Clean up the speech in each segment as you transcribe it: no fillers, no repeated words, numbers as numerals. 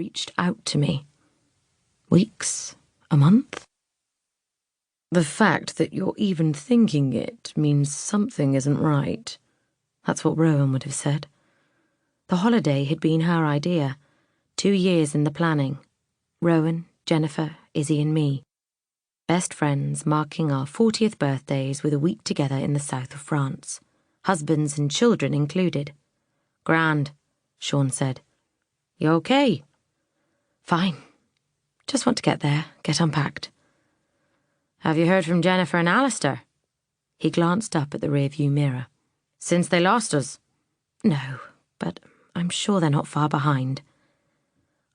reached out to me. Weeks? A month? The fact that you're even thinking it means something isn't right. That's what Rowan would have said. The holiday had been her idea. 2 years in the planning. Rowan, Jennifer, Izzy and me. Best friends marking our 40th birthdays with a week together in the south of France. Husbands and children included. Grand, Sean said. You okay? Fine. Just want to get there, get unpacked. Have you heard from Jennifer and Alistair? He glanced up at the rearview mirror. Since they lost us? No, but I'm sure they're not far behind.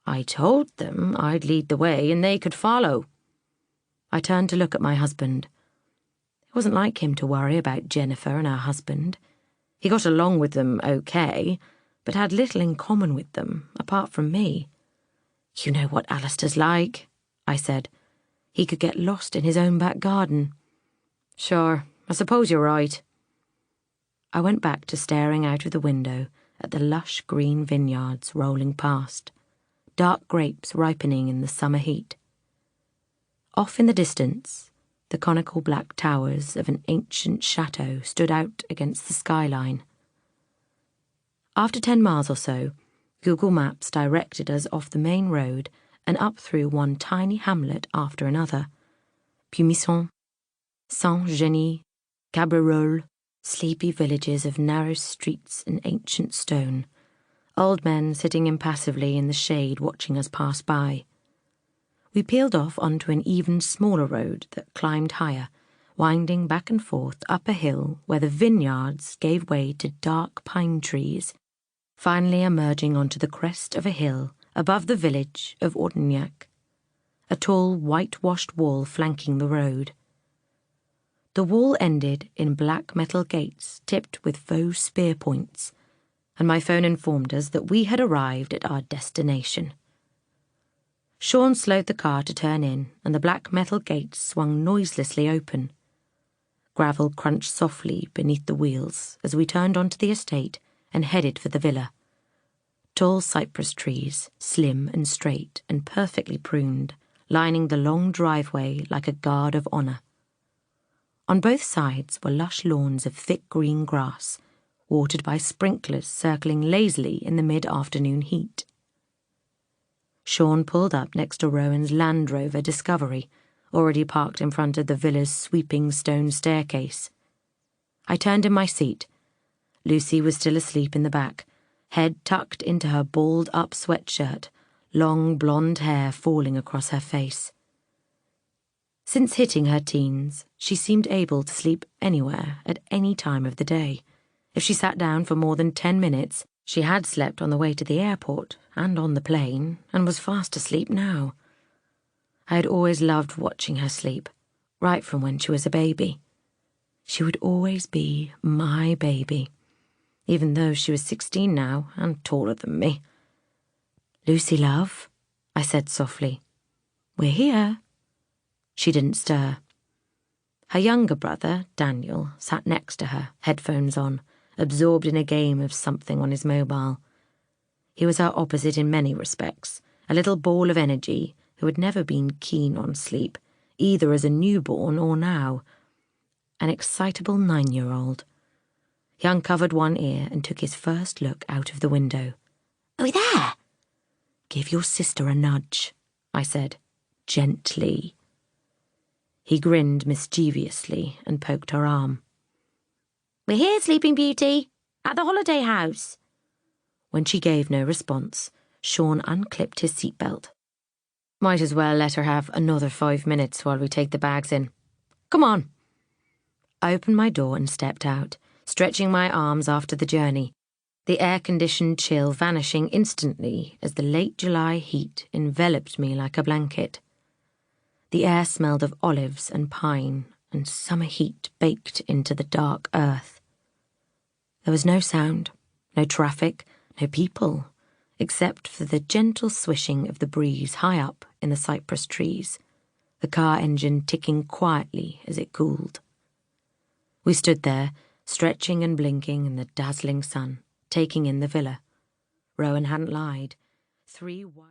I told them I'd lead the way and they could follow. I turned to look at my husband. It wasn't like him to worry about Jennifer and her husband. He got along with them okay, but had little in common with them, apart from me. You know what Alistair's like, I said. He could get lost in his own back garden. Sure, I suppose you're right. I went back to staring out of the window at the lush green vineyards rolling past, dark grapes ripening in the summer heat. Off in the distance, the conical black towers of an ancient chateau stood out against the skyline. After 10 miles or so, Google Maps directed us off the main road and up through one tiny hamlet after another. Pumisson, Saint-Genis, Cabrerolles, sleepy villages of narrow streets and ancient stone, old men sitting impassively in the shade watching us pass by. We peeled off onto an even smaller road that climbed higher, winding back and forth up a hill where the vineyards gave way to dark pine trees, finally emerging onto the crest of a hill above the village of Ortagnac, a tall whitewashed wall flanking the road. The wall ended in black metal gates tipped with faux spear points, and my phone informed us that we had arrived at our destination. Sean slowed the car to turn in, and the black metal gates swung noiselessly open. Gravel crunched softly beneath the wheels as we turned onto the estate and headed for the villa. Tall cypress trees, slim and straight and perfectly pruned, lining the long driveway like a guard of honour. On both sides were lush lawns of thick green grass, watered by sprinklers circling lazily in the mid-afternoon heat. Sean pulled up next to Rowan's Land Rover Discovery, already parked in front of the villa's sweeping stone staircase. I turned in my seat. Lucy was still asleep in the back, head tucked into her balled-up sweatshirt, long blonde hair falling across her face. Since hitting her teens, she seemed able to sleep anywhere at any time of the day. If she sat down for more than 10 minutes, she had slept on the way to the airport and on the plane, and was fast asleep now. I had always loved watching her sleep, right from when she was a baby. She would always be my baby, even though she was 16 now and taller than me. Lucy, love, I said softly. We're here. She didn't stir. Her younger brother, Daniel, sat next to her, headphones on, absorbed in a game of something on his mobile. He was her opposite in many respects, a little ball of energy who had never been keen on sleep, either as a newborn or now. An excitable 9-year-old. He uncovered one ear and took his first look out of the window. Are we there? Give your sister a nudge, I said, gently. He grinned mischievously and poked her arm. We're here, Sleeping Beauty, at the holiday house. When she gave no response, Sean unclipped his seatbelt. Might as well let her have another 5 minutes while we take the bags in. Come on. I opened my door and stepped out, stretching my arms after the journey, the air-conditioned chill vanishing instantly as the late July heat enveloped me like a blanket. The air smelled of olives and pine, and summer heat baked into the dark earth. There was no sound, no traffic, no people, except for the gentle swishing of the breeze high up in the cypress trees, the car engine ticking quietly as it cooled. We stood there, stretching and blinking in the dazzling sun, taking in the villa. Rowan hadn't lied. 3 white